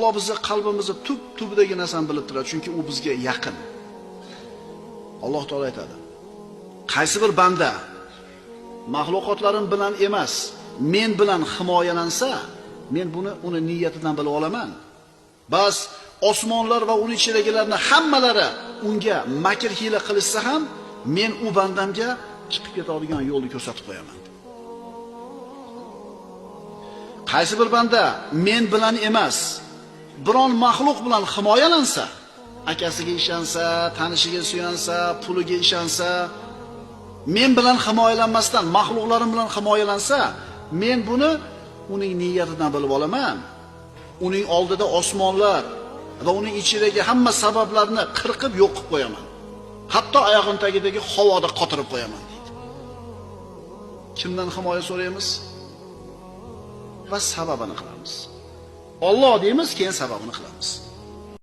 Alloh bizni qalbimizni tub-tubidagi narsani bilib turadi, chunki u bizga yaqin. Alloh taolo aytadi: qaysi bir banda mahluqotlarim bilan emas, men bilan himoyalansa, men buni uni niyatidan bilib olaman. Bas osmonlar va uning ichidagilarning hammalari unga makr hiyla qilishsa ham, men u bandamga chiqib ketadigan yo'lni ko'rsatib qo'yaman. Qaysi bir banda men bilan emas, biron maxluq bilan himoyalansa, akasiga ishonsa, tanishiga suyansa, puliga ishonsa, men bilan himoyalanmasdan maxluqlarim bilan himoyalansa, men buni uning niyatidan bilib olaman. Uning oldida osmonlar va uning ichidagi hamma sabablarni qirqib yo'q qilib qo'yaman. Hatto oyog'im tagidagi havoda qotirib qo'yaman deydi. Kimdan himoya so'raymiz? Va sababini qilamiz. Alloh deymiz, keyin sababini qilamiz.